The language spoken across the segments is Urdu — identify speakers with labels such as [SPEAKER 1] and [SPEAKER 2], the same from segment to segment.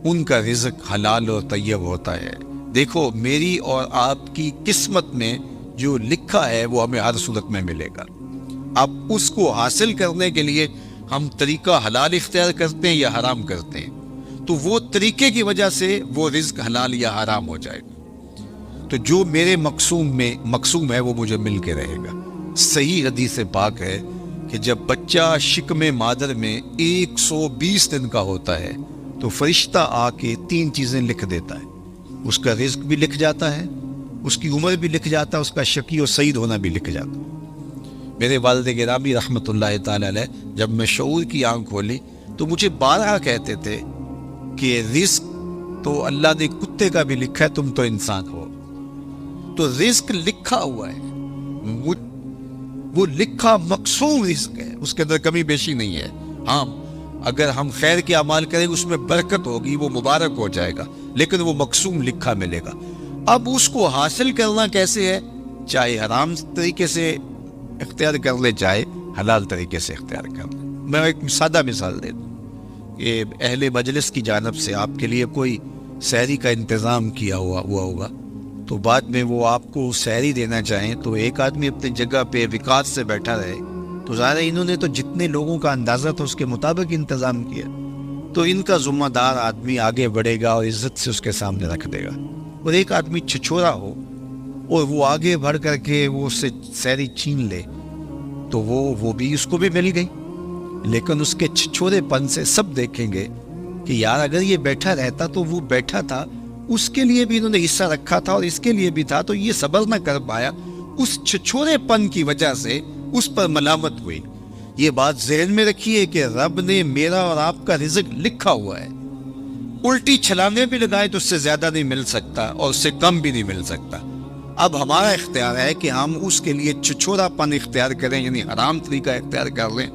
[SPEAKER 1] ان کا رزق حلال اور طیب ہوتا ہے۔ دیکھو میری اور آپ کی قسمت میں جو لکھا ہے وہ ہمیں ہر صورت میں ملے گا۔ اب اس کو حاصل کرنے کے لیے ہم طریقہ حلال اختیار کرتے ہیں یا حرام کرتے ہیں، تو وہ طریقے کی وجہ سے وہ رزق حلال یا حرام ہو جائے گا۔ تو جو میرے مقسوم ہے وہ مجھے مل کے رہے گا۔ صحیح حدیث پاک ہے کہ جب بچہ شکم مادر میں 120 دن کا ہوتا ہے تو فرشتہ آ کے 3 چیزیں لکھ دیتا ہے۔ اس کا رزق بھی لکھ جاتا ہے، اس کی عمر بھی لکھ جاتا ہے، اس کا شقی اور سعید ہونا بھی لکھ جاتا ہے۔ میرے والد گرامی رحمۃ اللہ تعالی علیہ جب میں شعور کی آنکھ کھولی تو مجھے بارہا کہتے تھے کہ رزق تو اللہ نے کتے کا بھی لکھا ہے، تم تو انسان ہو۔ تو رزق لکھا ہوا ہے، وہ لکھا مقسوم رزق ہے، اس کے اندر کمی بیشی نہیں ہے۔ ہاں اگر ہم خیر کے اعمال کریں اس میں برکت ہوگی، وہ مبارک ہو جائے گا، لیکن وہ مقسوم لکھا ملے گا۔ اب اس کو حاصل کرنا کیسے ہے؟ چاہے حرام طریقے سے اختیار کر لے، چاہے حلال طریقے سے اختیار کر لے۔ میں ایک سادہ مثال دے دوں کہ اہل مجلس کی جانب سے آپ کے لیے کوئی سحری کا انتظام کیا ہوا ہوگا، تو بعد میں وہ آپ کو سحری دینا چاہیں تو ایک آدمی اپنی جگہ پہ وقار سے بیٹھا رہے، تو ظاہر ہے انہوں نے تو جتنے لوگوں کا اندازہ تھا اس کے مطابق انتظام کیا، تو ان کا ذمہ دار آدمی آگے بڑھے گا اور عزت سے اس کے سامنے رکھ دے گا۔ اور ایک آدمی چھچورا ہو اور وہ آگے بڑھ کر کے وہ اس سے سحری چھین لے تو وہ بھی اس کو بھی مل گئی، لیکن اس کے چھچورے پن سے سب دیکھیں گے کہ یار اگر یہ بیٹھا رہتا تو وہ بیٹھا تھا، اس کے لیے بھی انہوں نے حصہ رکھا تھا اور اس کے لیے بھی تھا، تو یہ صبر نہ کر پایا، اس چھچورے پن کی وجہ سے اس پر ملامت ہوئی۔ یہ بات ذہن میں رکھیے کہ رب نے میرا اور آپ کا رزق لکھا ہوا ہے، الٹی چھلانے بھی لگائے تو اس سے زیادہ نہیں مل سکتا اور اس سے کم بھی نہیں مل سکتا۔ اب ہمارا اختیار ہے کہ ہم اس کے لیے چھچورا پن اختیار کریں، یعنی حرام طریقہ اختیار کر لیں،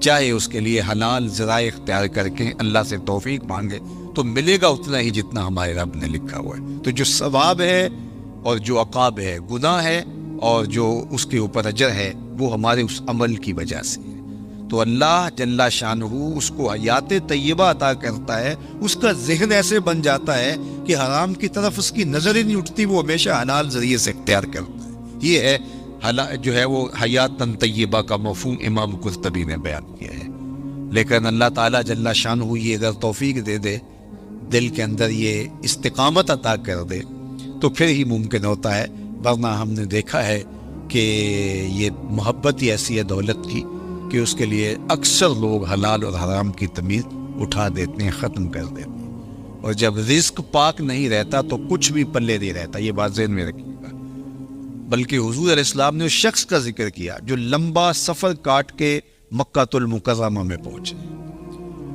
[SPEAKER 1] چاہے اس کے لیے حلال ذرائع اختیار کر کے اللہ سے توفیق مانگے تو ملے گا اتنا ہی جتنا ہمارے رب نے لکھا ہوا ہے۔ تو جو ثواب ہے اور جو عقاب ہے، گناہ ہے اور جو اس کے اوپر اجر ہے، وہ ہمارے اس عمل کی وجہ سے ہے۔ تو اللہ جل شانہ اس کو حیات طیبہ عطا کرتا ہے، اس کا ذہن ایسے بن جاتا ہے کہ حرام کی طرف اس کی نظر ہی نہیں اٹھتی، وہ ہمیشہ حلال ذریعے سے اختیار کرتا ہے۔ یہ ہے جو ہے وہ حیات طیبہ کا مفہوم امام قرطبی نے بیان کیا ہے۔ لیکن اللہ تعالیٰ جل شانہ یہ اگر توفیق دے دے، دل کے اندر یہ استقامت عطا کر دے تو پھر ہی ممکن ہوتا ہے، ورنہ ہم نے دیکھا ہے کہ یہ محبت ہی ایسی ہے دولت کی کہ اس کے لیے اکثر لوگ حلال اور حرام کی تمیز اٹھا دیتے ہیں، ختم کر دیتے ہیں، اور جب رزق پاک نہیں رہتا تو کچھ بھی پلے نہیں رہتا۔ یہ بات ذہن میں رکھیے گا۔ بلکہ حضور علیہ السلام نے اس شخص کا ذکر کیا جو لمبا سفر کاٹ کے مکہ المکرمہ میں پہنچے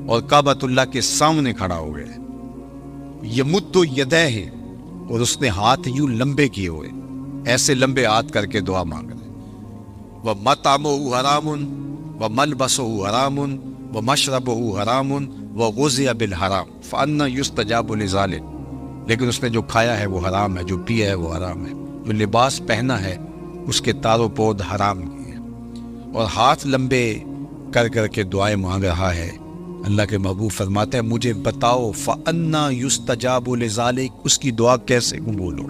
[SPEAKER 1] اور کعبۃ اللہ کے سامنے کھڑا ہو گئے، یمد یدیہ، اور اس نے ہاتھ یوں لمبے کیے ہوئے، ایسے لمبے ہاتھ کر کے دعا مانگ رہے، وَمَطْعَمُهُ حَرَامٌ وَمَلْبَسُهُ حَرَامٌ وَمَشْرَبُهُ حَرَامٌ وَغُذِّيَ بِالْحَرَامِ فَأَنَّىٰ يُسْتَجَابُ لِذَٰلِكَ، لیکن اس نے جو کھایا ہے وہ حرام ہے، جو پیا ہے وہ حرام ہے، جو لباس پہنا ہے اس کے تار و پود حرام کی ہیں، اور ہاتھ لمبے کر کر کے دعائیں مانگ رہا ہے۔ اللہ کے محبوب فرماتے ہیں مجھے بتاؤ فَأَنَّىٰ يُسْتَجَابُ لِذَٰلِكَ، اس کی دعا کیسے قبول ہو،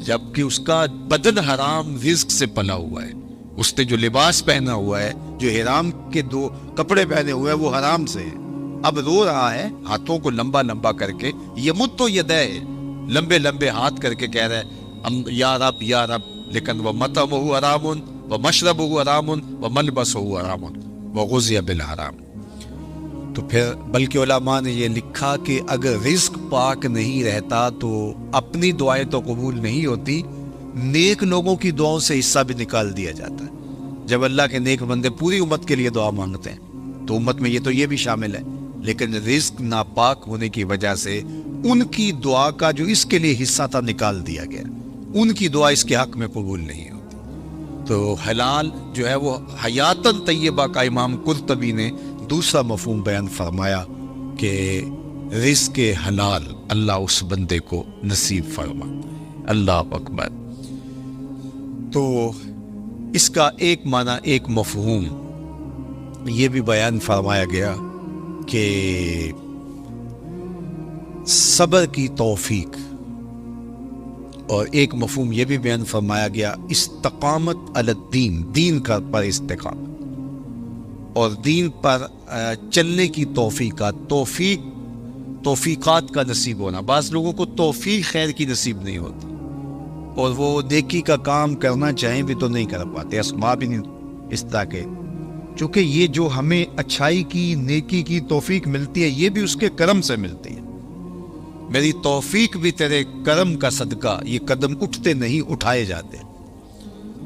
[SPEAKER 1] جبکہ اس کا بدن حرام رزق سے پلا ہوا ہے، اس نے جو لباس پہنا ہوا ہے، جو حرام کے 2 کپڑے پہنے ہوئے ہیں وہ حرام سے ہے، اب رو رہا ہے ہاتھوں کو لمبا لمبا کر کے، یمد یدیہ، لمبے لمبے ہاتھ کر کے کہہ رہے ہیں یا رب یا رب، لیکن وَمَطْعَمُهُ حَرَامٌ وَمَشْرَبُهُ حَرَامٌ وَمَلْبَسُهُ حَرَامٌ وَغُذِّيَ بِالْحَرَامِ۔ تو پھر بلکہ علماء نے یہ لکھا کہ اگر رزق پاک نہیں رہتا تو اپنی دعائیں تو قبول نہیں ہوتی، نیک لوگوں کی دعاؤں سے حصہ بھی نکال دیا جاتا ہے۔ جب اللہ کے نیک بندے پوری امت کے لیے دعا مانگتے ہیں تو امت میں یہ بھی شامل ہے، لیکن رزق ناپاک ہونے کی وجہ سے ان کی دعا کا جو اس کے لیے حصہ تھا نکال دیا گیا، ان کی دعا اس کے حق میں قبول نہیں ہوتی۔ تو حلال جو ہے وہ حیات طیبہ کا امام قرطبی نے دوسرا مفہوم بیان فرمایا کہ رزق حلال اللہ اس بندے کو نصیب فرماتا ہے۔ اللہ اکبر۔ تو اس کا ایک معنی، ایک مفہوم یہ بھی بیان فرمایا گیا کہ صبر کی توفیق، اور ایک مفہوم یہ بھی بیان فرمایا گیا استقامت علی الدین، دین کا پر استقامت، اور دین پر چلنے کی توفیقات کا نصیب ہونا۔ بعض لوگوں کو توفیق خیر کی نصیب نہیں ہوتی، اور وہ نیکی کا کام کرنا چاہیں بھی تو نہیں کر پاتے، اسباب بھی نہیں اس طرح کے، چونکہ یہ جو ہمیں اچھائی کی نیکی کی توفیق ملتی ہے یہ بھی اس کے کرم سے ملتی ہے۔ میری توفیق بھی تیرے کرم کا صدقہ، یہ قدم اٹھتے نہیں اٹھائے جاتے۔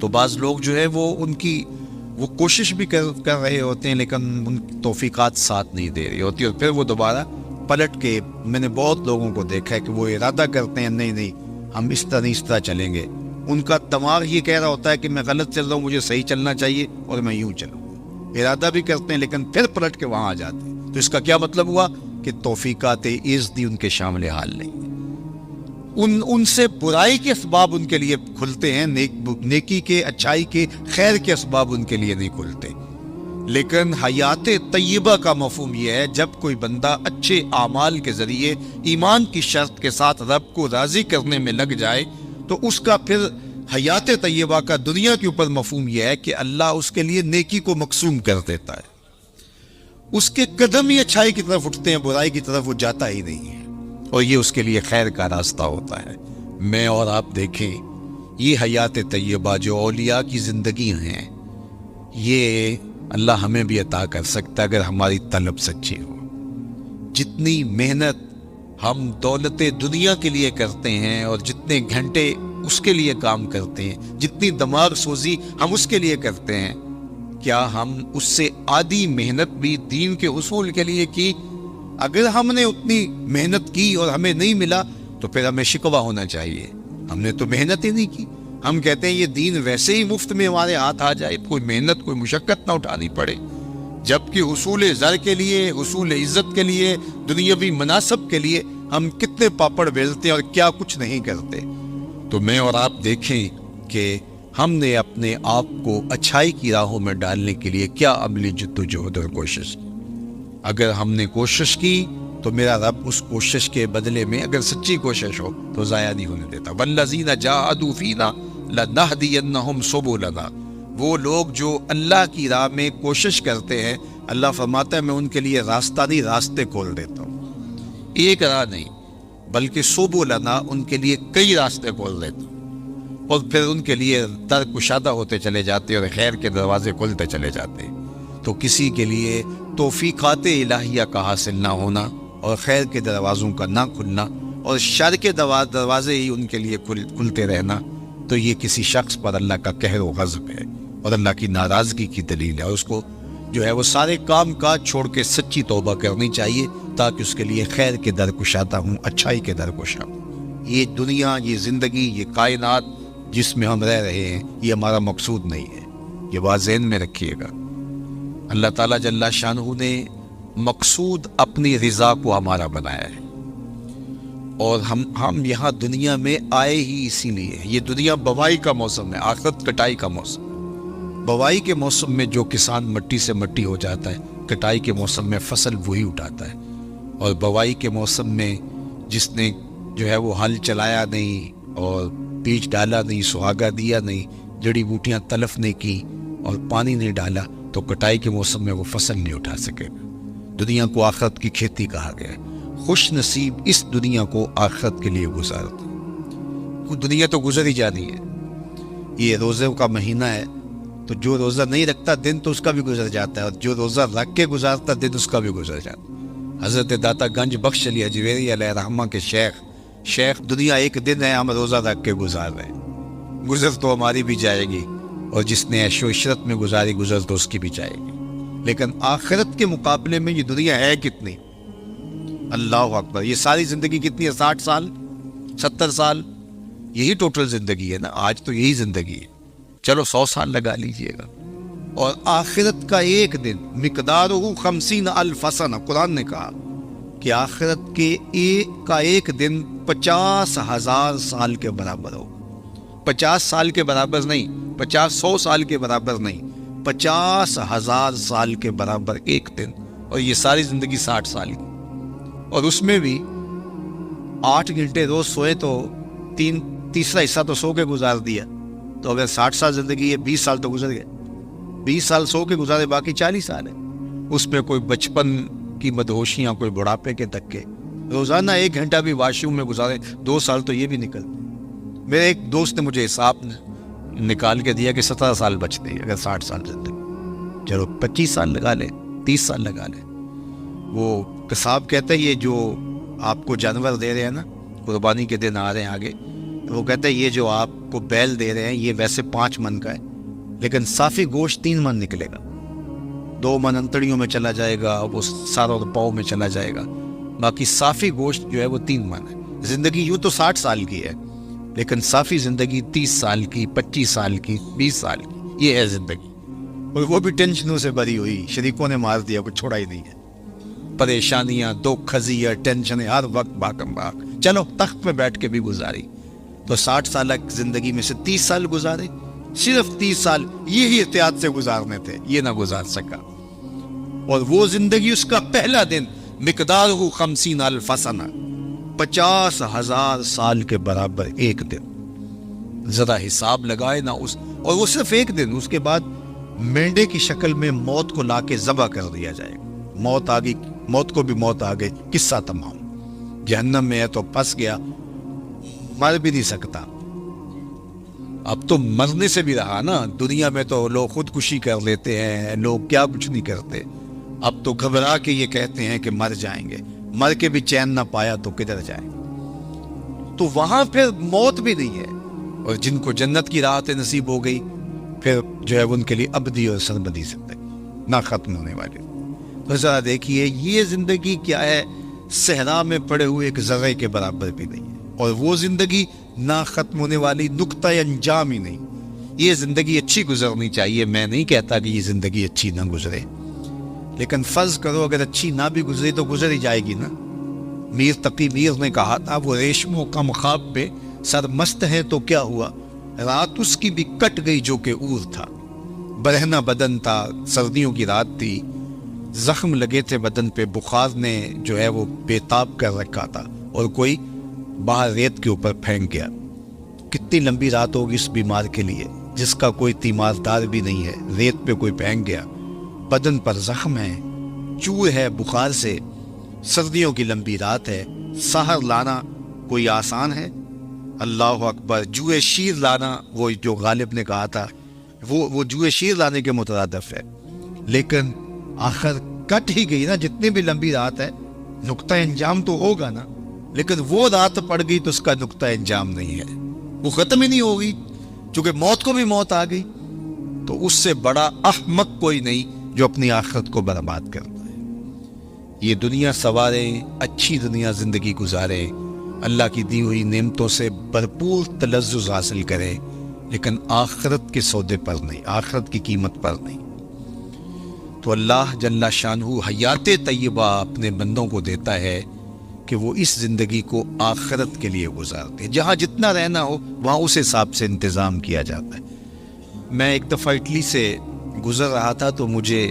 [SPEAKER 1] تو بعض لوگ جو ہے وہ کوشش بھی کر رہے ہوتے ہیں، لیکن ان کی توفیقات ساتھ نہیں دے رہی ہوتی، اور پھر وہ دوبارہ پلٹ کے، میں نے بہت لوگوں کو دیکھا ہے کہ وہ ارادہ کرتے ہیں نہیں ہم اس طرح چلیں گے، ان کا دماغ یہ کہہ رہا ہوتا ہے کہ میں غلط چل رہا ہوں، مجھے صحیح چلنا چاہیے اور میں یوں چلوں، ارادہ بھی کرتے ہیں لیکن پھر پلٹ کے وہاں آ جاتے ہیں۔ تو اس کا کیا مطلب ہوا کہ توفیقات عزدی ان کے شامل حال نہیں، ان سے برائی کے اسباب ان کے لیے کھلتے ہیں، نیکی کے، اچھائی کے، خیر کے اسباب ان کے لیے نہیں کھلتے۔ لیکن حیات طیبہ کا مفہوم یہ ہے جب کوئی بندہ اچھے اعمال کے ذریعے ایمان کی شرط کے ساتھ رب کو راضی کرنے میں لگ جائے تو اس کا پھر حیات طیبہ کا دنیا کے اوپر مفہوم یہ ہے کہ اللہ اس کے لیے نیکی کو مقسوم کر دیتا ہے، اس کے قدم ہی اچھائی کی طرف اٹھتے ہیں، برائی کی طرف وہ جاتا ہی نہیں ہے، اور یہ اس کے لیے خیر کا راستہ ہوتا ہے۔ میں اور آپ دیکھیں یہ حیات طیبہ جو اولیاء کی زندگی ہیں، یہ اللہ ہمیں بھی عطا کر سکتا ہے اگر ہماری طلب سچی ہو۔ جتنی محنت ہم دولت دنیا کے لیے کرتے ہیں اور جتنے گھنٹے اس کے لیے کام کرتے ہیں، جتنی دماغ سوزی ہم اس کے لیے کرتے ہیں، کیا ہم اس سے آدھی محنت بھی دین کے حصول کے لیے کی؟ اگر ہم نے اتنی محنت کی اور ہمیں نہیں ملا تو پھر ہمیں شکوہ ہونا چاہیے، ہم نے تو محنت ہی نہیں کی۔ ہم کہتے ہیں یہ دین ویسے ہی مفت میں ہمارے ہاتھ آ جائے، کوئی محنت کوئی مشقت نہ اٹھانی پڑے، جبکہ حصول زر کے لیے، حصول عزت کے لیے، دنیاوی مناصب کے لیے ہم کتنے پاپڑ بیلتے ہیں اور کیا کچھ نہیں کرتے۔ تو میں اور آپ دیکھیں کہ ہم نے اپنے آپ کو اچھائی کی راہوں میں ڈالنے کے لیے کیا عملی جدوجہد اور کوشش کی۔ اگر ہم نے کوشش کی تو میرا رب اس کوشش کے بدلے میں، اگر سچی کوشش ہو تو ضائع نہیں ہونے دیتا۔ وَالَّذِينَ جَاهَدُوا فِينَا لَنَهْدِيَنَّهُمْ سُبُلَنَا، وہ لوگ جو اللہ کی راہ میں کوشش کرتے ہیں، اللہ فرماتا ہے میں ان کے لیے راستہ نہیں، راستے کھول دیتا ہوں، ایک راہ نہیں بلکہ سبلنا، ان کے لیے کئی راستے کھول دیتا ہوں، اور پھر ان کے لیے در کشادہ ہوتے چلے جاتے اور خیر کے دروازے کھلتے چلے جاتے۔ تو کسی کے لیے توفیقات الہیہ کا حاصل نہ ہونا اور خیر کے دروازوں کا نہ کھلنا اور شر کے دروازے ہی ان کے لیے کھلتے رہنا، تو یہ کسی شخص پر اللہ کا قہر و غضب ہے اور اللہ کی ناراضگی کی دلیل ہے، اور اس کو جو ہے وہ سارے کام کاج چھوڑ کے سچی توبہ کرنی چاہیے تاکہ اس کے لیے خیر کے در کشادہ ہوں، اچھائی کے در کشا ہوں۔ یہ دنیا، یہ زندگی، یہ کائنات جس میں ہم رہ رہے ہیں، یہ ہمارا مقصود نہیں ہے، یہ بات ذہن میں رکھیے گا۔ اللہ تعالیٰ جل شانہ نے مقصود اپنی رضا کو ہمارا بنایا ہے، اور ہم یہاں دنیا میں آئے ہی اسی لیے۔ یہ دنیا بوائی کا موسم ہے، آخرت کٹائی کا موسم۔ بوائی کے موسم میں جو کسان مٹی سے مٹی ہو جاتا ہے، کٹائی کے موسم میں فصل وہی اٹھاتا ہے، اور بوائی کے موسم میں جس نے جو ہے وہ ہل چلایا نہیں اور بیج ڈالا نہیں، سہاگا دیا نہیں، جڑی بوٹیاں تلف نہیں کی اور پانی نہیں ڈالا، تو کٹائی کے موسم میں وہ فصل نہیں اٹھا سکے گا۔ دنیا کو آخرت کی کھیتی کہا گیا ہے۔ خوش نصیب اس دنیا کو آخرت کے لیے گزارتا، دنیا تو گزر ہی جانی ہے۔ یہ روزے کا مہینہ ہے، تو جو روزہ نہیں رکھتا دن تو اس کا بھی گزر جاتا ہے، اور جو روزہ رکھ کے گزارتا دن اس کا بھی گزر جاتا ہے۔ حضرت داتا گنج بخش علی اجویری علیہ رحمہ کے شیخ دنیا ایک دن ہے، ہم روزہ رکھ کے گزار رہے ہیں، گزر تو ہماری بھی جائے گی، اور جس نے عیش و عشرت میں گزاری گزر تو اس کی بھی جائے گی، لیکن آخرت کے مقابلے میں یہ دنیا ہے کتنی؟ اللہ اکبر! یہ ساری زندگی کتنی ہے؟ 60 سال، 70 سال، یہی ٹوٹل زندگی ہے نا، آج تو یہی زندگی ہے، چلو 100 سال لگا لیجئے گا۔ اور آخرت کا ایک دن مقدارہ 50,000 سنہ، قرآن نے کہا کہ آخرت کے ایک دن 50,000 سال کے برابر ہو۔ 50 سال کے برابر نہیں، 100 سال کے برابر نہیں، 50,000 سال کے برابر ایک دن، اور یہ ساری زندگی 60 سال کی، اور اس میں بھی 8 گھنٹے روز سوئے تو تیسرا حصہ تو سو کے گزار دیا، تو اگر 60 سال زندگی ہے 20 سال تو گزر گئے، 20 سال سو کے گزارے، باقی 40 سال ہے، اس میں کوئی بچپن کی مدہوشیاں، کوئی بڑھاپے کے دھکے، روزانہ 1 گھنٹہ بھی واش روم میں گزارے 2 سال تو یہ بھی نکل۔ میرے ایک دوست نے مجھے حساب نکال کے دیا کہ 17 سال بچتے ہیں اگر 60 سال زندگی، چلو 25 سال لگا لیں، 30 سال لگا لیں۔ وہ قصاب کہتا ہے یہ جو آپ کو جانور دے رہے ہیں نا، قربانی کے دن آ رہے ہیں آگے، وہ کہتا ہے یہ جو آپ کو بیل دے رہے ہیں یہ ویسے 5 من کا ہے، لیکن صافی گوشت 3 من نکلے گا، 2 من انتڑیوں میں چلا جائے گا، وہ سارا پاؤں میں چلا جائے گا، باقی صافی گوشت جو ہے وہ 3 من ہے۔ زندگی یوں تو 60 سال کی ہے، لیکن صافی زندگی 30 سال کی، 25 سال کی، 20 سال کی، یہ ہے زندگی، اور وہ بھی ٹینشنوں سے بھری ہوئی، شریکوں نے مار دیا، کچھ چھوڑا ہی نہیں ہے، پریشانیاں، دکھ، خزیاں، ٹینشنیں، ہر وقت بھاگم بھاگ، چلو تخت پہ بیٹھ کے بھی گزاری، تو 60 سال زندگی میں سے 30 سال گزارے، صرف 30 سال یہی احتیاط سے گزارنے تھے، یہ نہ گزار سکا، اور وہ زندگی اس کا پہلا دن مقدارہ 50,000 سنہ، 50,000 سال کے برابر ایک دن، ذرا حساب لگائے نا اس، اور وہ صرف ایک دن، اس کے بعد مینڈے کی شکل میں موت کو لا کے ذبح کر دیا جائے گا، موت آ گئی، موت کو بھی موت آ گئی، قصہ تمام، جہنم میں ہے تو پھنس گیا، مر بھی نہیں سکتا، اب تو مرنے سے بھی رہا نا، دنیا میں تو لوگ خودکشی کر لیتے ہیں، لوگ کیا کچھ نہیں کرتے، اب تو گھبرا کے یہ کہتے ہیں کہ مر جائیں گے، مر کے بھی چین نہ پایا تو کدھر جائیں گے، تو وہاں پھر موت بھی نہیں ہے، اور جن کو جنت کی راحت نصیب ہو گئی پھر جو ہے ان کے لیے ابدی اور سرمدی زندگی نہ ختم ہونے والی۔ تو ذرا دیکھیے یہ زندگی کیا ہے، صحرا میں پڑے ہوئے ایک ذرے کے برابر بھی نہیں ہے، اور وہ زندگی نہ ختم ہونے والی، نقطہ انجام ہی نہیں۔ یہ زندگی اچھی گزرنی چاہیے، میں نہیں کہتا کہ یہ زندگی اچھی نہ گزرے، لیکن فرض کرو اگر اچھی نہ بھی گزری تو گزر ہی جائے گی نا۔ میر تقی میر نے کہا تھا، وہ ریشم و کم خواب پہ سر مست ہے تو کیا ہوا، رات اس کی بھی کٹ گئی جو کہ اور تھا، برہنہ بدن تھا، سردیوں کی رات تھی، زخم لگے تھے بدن پہ، بخار نے جو ہے وہ بے تاب کر رکھا تھا، اور کوئی باہر ریت کے اوپر پھینک گیا۔ کتنی لمبی رات ہوگی اس بیمار کے لیے جس کا کوئی تیماردار بھی نہیں ہے، ریت پہ کوئی پھینک گیا، بدن پر زخم ہے، چور ہے بخار سے، سردیوں کی لمبی رات ہے، سحر لانا کوئی آسان ہے؟ اللہ اکبر، جوئے شیر لانا، وہ جو غالب نے کہا تھا وہ جوئے شیر لانے کے مترادف ہے، لیکن آخر کٹ ہی گئی نا، جتنی بھی لمبی رات ہے نقطہ انجام تو ہوگا نا، لیکن وہ رات پڑ گئی تو اس کا نقطہ انجام نہیں ہے، وہ ختم ہی نہیں ہوگی، چونکہ موت کو بھی موت آ گئی، تو اس سے بڑا احمق کوئی نہیں جو اپنی آخرت کو برباد کرتا ہے۔ یہ دنیا سوارے، اچھی دنیا زندگی گزارے، اللہ کی دی ہوئی نعمتوں سے بھرپور تلذذ حاصل کرے، لیکن آخرت کے سودے پر نہیں، آخرت کی قیمت پر نہیں۔ تو اللہ جل شانہ حیات طیبہ اپنے بندوں کو دیتا ہے کہ وہ اس زندگی کو آخرت کے لیے گزارتے ہیں، جہاں جتنا رہنا ہو وہاں اس حساب سے انتظام کیا جاتا ہے۔ میں ایک دفعہ اٹلی سے گزر رہا تھا تو مجھے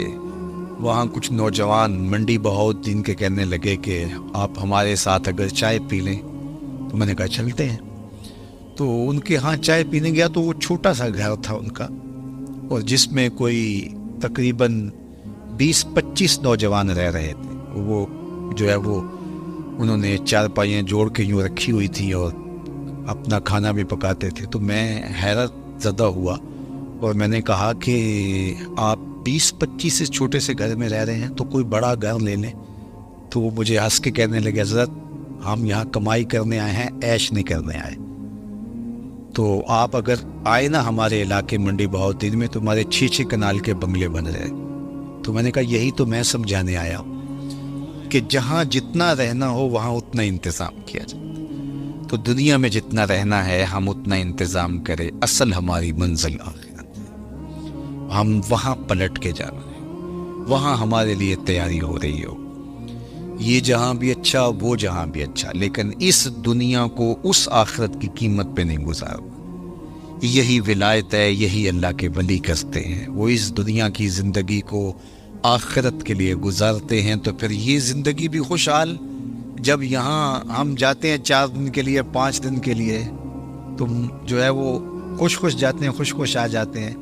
[SPEAKER 1] وہاں کچھ نوجوان منڈی بہت دن کے کہنے لگے کہ آپ ہمارے ساتھ اگر چائے پی لیں، تو میں نے کہا چلتے ہیں۔ تو ان کے ہاں چائے پینے گیا تو وہ چھوٹا سا گھر تھا ان کا، اور جس میں کوئی تقریباً 20-25 نوجوان رہ رہے تھے، وہ جو ہے وہ انہوں نے چارپائیاں جوڑ کے یوں رکھی ہوئی تھی اور اپنا کھانا بھی پکاتے تھے۔ تو میں حیرت زدہ ہوا اور میں نے کہا کہ آپ 20-25 سے چھوٹے سے گھر میں رہ رہے ہیں تو کوئی بڑا گھر لے لیں۔ تو وہ مجھے ہنس کے کہنے لگے، حضرت ہم یہاں کمائی کرنے آئے ہیں، عیش نہیں کرنے آئے، تو آپ اگر آئے نا ہمارے علاقے منڈی بہت دن میں، تو ہمارے 6 کنال کے بنگلے بن رہے۔ تو میں نے کہا یہی تو میں سمجھانے آیا ہوں کہ جہاں جتنا رہنا ہو وہاں اتنا انتظام کیا جائے، تو دنیا میں جتنا رہنا ہے ہم اتنا انتظام کریں، اصل ہماری منزل آخرت ہے، ہم وہاں پلٹ کے جانا ہے، وہاں ہمارے لیے تیاری ہو رہی ہو، یہ جہاں بھی اچھا وہ جہاں بھی اچھا، لیکن اس دنیا کو اس آخرت کی قیمت پہ نہیں گزارو۔ یہی ولایت ہے، یہی اللہ کے ولی کرتے ہیں۔ وہ اس دنیا کی زندگی کو آخرت کے لیے گزارتے ہیں، تو پھر یہ زندگی بھی خوشحال۔ جب یہاں ہم جاتے ہیں 4 دن کے لیے، 5 دن کے لیے، تو جو ہے وہ خوش جاتے ہیں، خوش آ جاتے ہیں،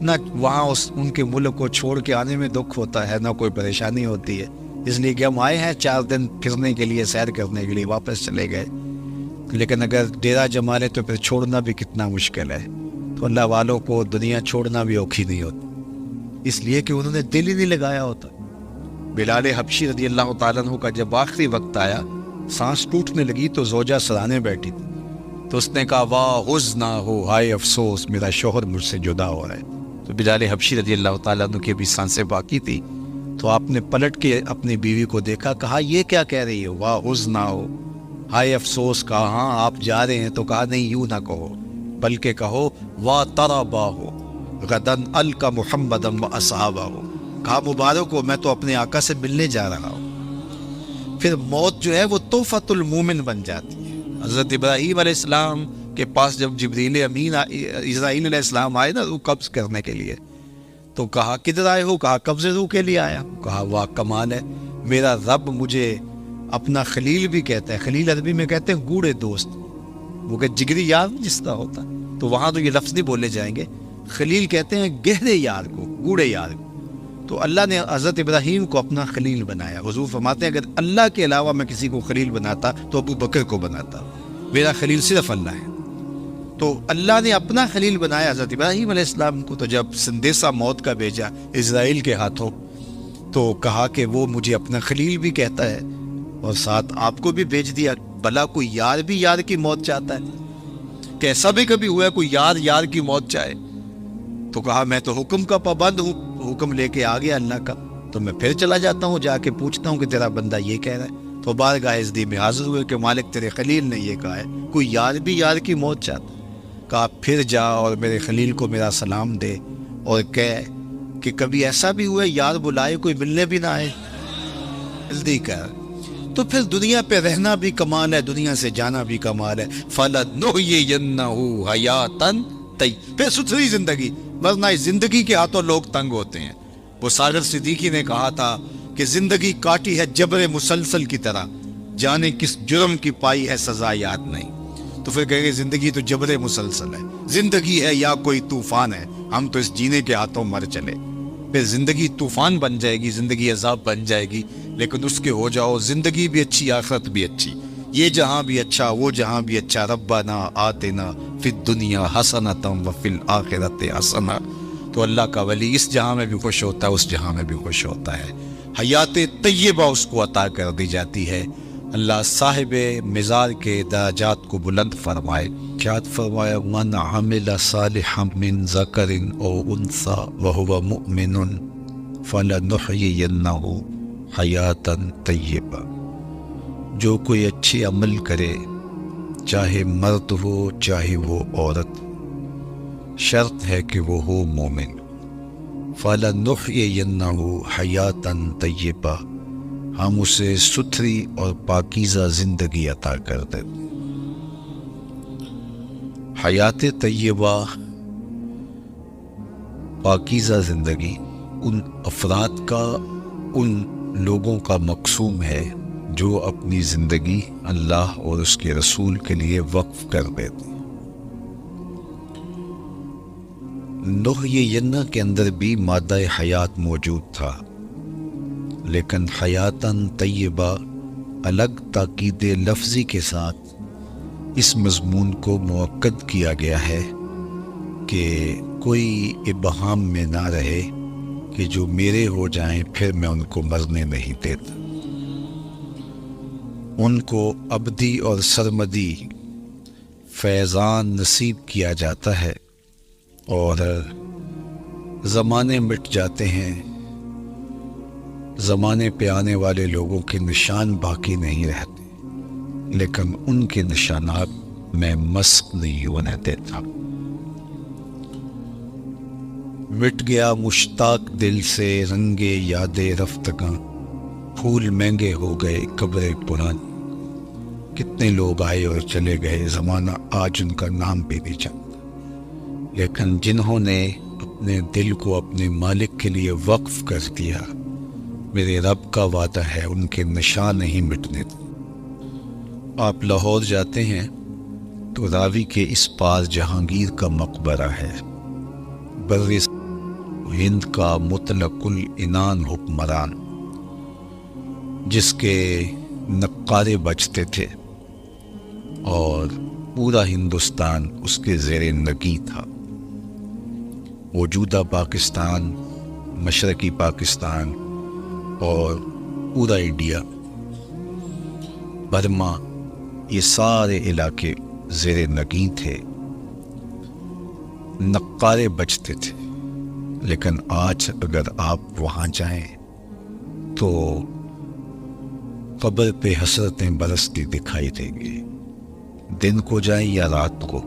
[SPEAKER 1] نہ وہاں ان کے ملک کو چھوڑ کے آنے میں دکھ ہوتا ہے، نہ کوئی پریشانی ہوتی ہے، اس لیے کہ ہم آئے ہیں 4 دن پھرنے کے لیے، سیر کرنے کے لیے، واپس چلے گئے۔ لیکن اگر ڈیرا جما لے تو پھر چھوڑنا بھی کتنا مشکل ہے۔ تو اللہ والوں کو دنیا چھوڑنا بھی اوکھی نہیں ہوتی، اس لیے کہ انہوں نے دل ہی نہیں لگایا ہوتا۔ بلال حبشی رضی اللہ تعالیٰ عنہ کا جب آخری وقت آیا، سانس ٹوٹنے لگی، تو زوجہ سرانے بیٹھی تھی، تو اس نے کہا واہ حزن ہو، ہائے افسوس، میرا شوہر مجھ سے جدا ہو رہا ہے۔ تو بلال حبشی رضی اللہ تعالیٰ عنہ کی بھی سانسیں باقی تھی، تو آپ نے پلٹ کے اپنی بیوی کو دیکھا، کہا یہ کیا کہہ رہی ہے، واہ حزن ہو، ہائے افسوس۔ کہا ہاں آپ جا رہے ہیں، تو کہا نہیں یوں نہ کہو، بلکہ کہو واہ تربا ہو غدن القا محمدم و اصحابہ ہو۔ کہا مبارک ہو، میں تو اپنے آقا سے ملنے جا رہا ہوں۔ پھر موت جو ہے وہ تحفۃ المومن بن جاتی ہے۔ حضرت ابراہیم علیہ السلام کے پاس جب جبریل امین اسرائیل علیہ السلام آئے نا روح قبض کرنے کے لیے، تو کہا کدھر آئے ہو؟ کہا قبض روح کے لیے آیا۔ کہا واہ کمال ہے، میرا رب مجھے اپنا خلیل بھی کہتا ہے۔ خلیل عربی میں کہتے ہیں گوڑے دوست، وہ کہ جگری یار جس طرح ہوتا، تو وہاں تو یہ لفظ نہیں بولے جائیں گے، خلیل کہتے ہیں گہرے یار کو، گوڑے یار کو۔ تو اللہ نے حضرت ابراہیم کو اپنا خلیل بنایا۔ حضور فرماتے ہیں اگر اللہ کے علاوہ میں کسی کو خلیل بناتا تو ابو بکر کو بناتا، میرا خلیل صرف اللہ ہے۔ تو اللہ نے اپنا خلیل بنایا حضرت ابراہیم علیہ السلام کو۔ تو جب سندیسہ موت کا بھیجا اسرائیل کے ہاتھوں، تو کہا کہ وہ مجھے اپنا خلیل بھی کہتا ہے، اور ساتھ آپ کو بھی بھیج دیا۔ بھلا کوئی یار بھی یار کی موت چاہتا ہے؟ کیسا بھی کبھی ہوا ہے کوئی یار کی موت چاہے؟ تو کہا میں تو حکم کا پابند ہوں، حکم لے کے آ گیا اللہ کا، تو میں پھر چلا جاتا ہوں، جا کے پوچھتا ہوں کہ تیرا بندہ یہ کہہ رہا ہے۔ تو بارگاہ عزتی میں حاضر ہوئے کہ مالک تیرے خلیل نے یہ کہا ہے، کوئی یار بھی یار کی موت چاہتا ہے۔ کہا پھر جا اور میرے خلیل کو میرا سلام دے، اور کہہ کہ کبھی ایسا بھی ہوا ہے یار بلائے کوئی ملنے بھی نہ آئے، جلدی کر۔ تو پھر دنیا پہ رہنا بھی کمال ہے، دنیا سے جانا بھی کمال ہے۔ فَلَنُحْيِيَنَّهُ حَيَاتًا طَيِّبَةً، پھر ستھری زندگی، ورنہ اس زندگی کے ہاتھوں لوگ تنگ ہوتے ہیں۔ وہ ساغر صدیقی نے کہا تھا کہ زندگی کاٹی ہے جبر مسلسل کی طرح، جانے کس جرم کی پائی ہے سزا یاد نہیں۔ تو پھر کہیں گے زندگی تو جبر مسلسل ہے، زندگی ہے یا کوئی طوفان ہے، ہم تو اس جینے کے ہاتھوں مر چلے۔ پھر زندگی طوفان بن جائے گی، زندگی عذاب بن جائے گی، لیکن اس کے ہو جاؤ زندگی بھی اچھی، آخرت بھی اچھی، یہ جہاں بھی اچھا، وہ جہاں بھی اچھا۔ ربنا آتنا فی الدنیا حسنۃ وفی الآخرۃ حسنۃ۔ تو اللہ کا ولی اس جہاں میں بھی خوش ہوتا ہے، اس جہاں میں بھی خوش ہوتا ہے، حیات طیبہ اس کو عطا کر دی جاتی ہے۔ اللہ صاحب مزار کے درجات کو بلند فرمائے۔ کیا فرمایا من عمل صالحا من ذکر او انثی وہو مؤمن فلنحیینہ حیاتا طیبہ، جو کوئی اچھی عمل کرے، چاہے مرد ہو چاہے وہ عورت، شرط ہے کہ وہ ہو مومن۔ فَلَنُحْيِيَنَّهُ حَيَاتًا طَيِّبَةً، ہم اسے ستھری اور پاکیزہ زندگی عطا کر دیتے۔ حیات طیبہ، پاکیزہ زندگی ان افراد کا، ان لوگوں کا مقصوم ہے جو اپنی زندگی اللہ اور اس کے رسول کے لیے وقف کر دیتے ہیں۔ نحیینہ کے اندر بھی مادہ حیات موجود تھا، لیکن حیاتاً طیبہ الگ تاکید لفظی کے ساتھ اس مضمون کو مؤکد کیا گیا ہے کہ کوئی ابہام میں نہ رہے کہ جو میرے ہو جائیں پھر میں ان کو مرنے نہیں دیتا۔ ان کو ابدی اور سرمدی فیضان نصیب کیا جاتا ہے، اور زمانے مٹ جاتے ہیں، زمانے پہ آنے والے لوگوں کے نشان باقی نہیں رہتے، لیکن ان کے نشانات میں مسخ نہیں ہونے دیتا۔ مٹ گیا مشتاق دل سے رنگے یاد رفتگاں، پھول مہنگے ہو گئے قبر پرانی۔ کتنے لوگ آئے اور چلے گئے، زمانہ آج ان کا نام بھی نہیں جانتا۔ لیکن جنہوں نے اپنے دل کو اپنے مالک کے لیے وقف کر دیا، میرے رب کا وعدہ ہے ان کے نشان نہیں مٹنے دیں۔ آپ لاہور جاتے ہیں تو راوی کے اس پاس جہانگیر کا مقبرہ ہے، بر ہند کا مطلق العنان حکمران، جس کے نقارے بجتے تھے اور پورا ہندوستان اس کے زیر نگیں تھا۔ موجودہ پاکستان، مشرقی پاکستان اور پورا انڈیا، برما، یہ سارے علاقے زیر نگیں تھے، نقارے بجتے تھے۔ لیکن آج اگر آپ وہاں جائیں تو قبر پہ حسرتیں برستی دکھائی دیں گی۔ دن کو جائیں یا رات کو،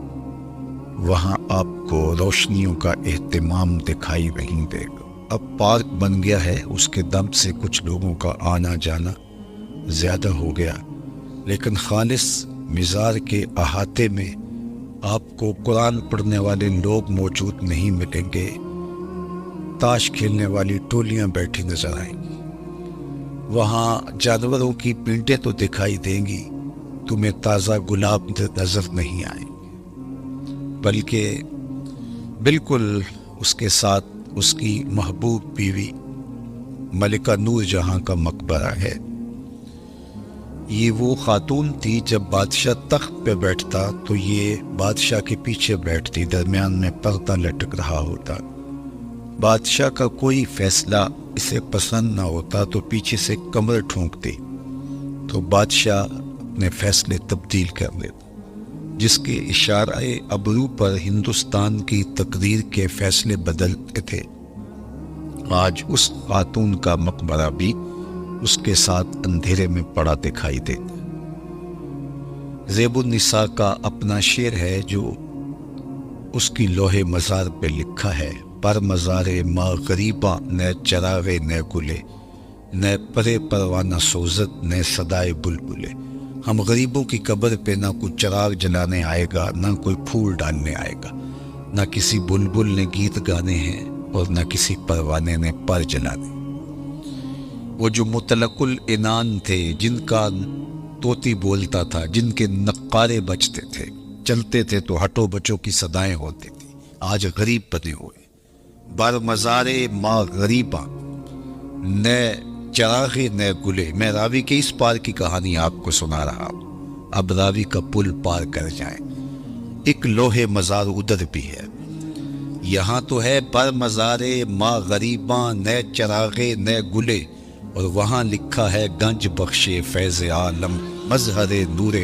[SPEAKER 1] وہاں آپ کو روشنیوں کا اہتمام دکھائی نہیں دے گا۔ اب پارک بن گیا ہے، اس کے دم سے کچھ لوگوں کا آنا جانا زیادہ ہو گیا، لیکن خالص مزار کے احاطے میں آپ کو قرآن پڑھنے والے لوگ موجود نہیں ملیں گے، تاش کھیلنے والی ٹولیاں بیٹھی نظر آئیں گی۔ وہاں جانوروں کی پینٹیں تو دکھائی دیں گی، تمہیں تازہ گلاب نظر نہیں آئیں گے، بلکہ بالکل اس کے ساتھ اس کی محبوب بیوی ملکہ نور جہاں کا مقبرہ ہے۔ یہ وہ خاتون تھی، جب بادشاہ تخت پہ بیٹھتا تو یہ بادشاہ کے پیچھے بیٹھتی، درمیان میں پردہ لٹک رہا ہوتا۔ بادشاہ کا کوئی فیصلہ اسے پسند نہ ہوتا تو پیچھے سے کمر ٹھونکتی تو بادشاہ اپنے فیصلے تبدیل کر لیتا، جس کے اشارہ ابرو پر ہندوستان کی تقدیر کے فیصلے بدلتے تھے۔ آج اس خاتون کا مقبرہ بھی اس کے ساتھ اندھیرے میں پڑا دکھائی دیتا۔ زیب النساء کا اپنا شعر ہے جو اس کی لوح مزار پہ لکھا ہے: پر مزار ماں غریباں، نئے چراغے نئے گلے، نئے پرے پروانہ سوزت، نئے صدائے بلبلے۔ ہم غریبوں کی قبر پہ نہ کوئی چراغ جلانے آئے گا، نہ کوئی پھول ڈالنے آئے گا، نہ کسی بلبل نے گیت گانے ہیں اور نہ کسی پروانے نے پر جلانے۔ وہ جو مطلق العنان تھے، جن کا طوطی بولتا تھا، جن کے نقارے بجتے تھے، چلتے تھے تو ہٹو بچوں کی صدائیں ہوتی تھی، آج غریب بنے ہوئے۔ بر مزار ماں غریباں، نئے چراغے نئے گلے۔ میں راوی کے اس پار کی کہانی آپ کو سنا رہا ہوں، اب راوی کا پل پار کر جائیں۔ ایک لوح مزار ادھر بھی ہے، یہاں تو ہے بر مزار ماں غریباں، نئے چراغے نئے گلے، اور وہاں لکھا ہے گنج بخشے فیض عالم، مظہر نور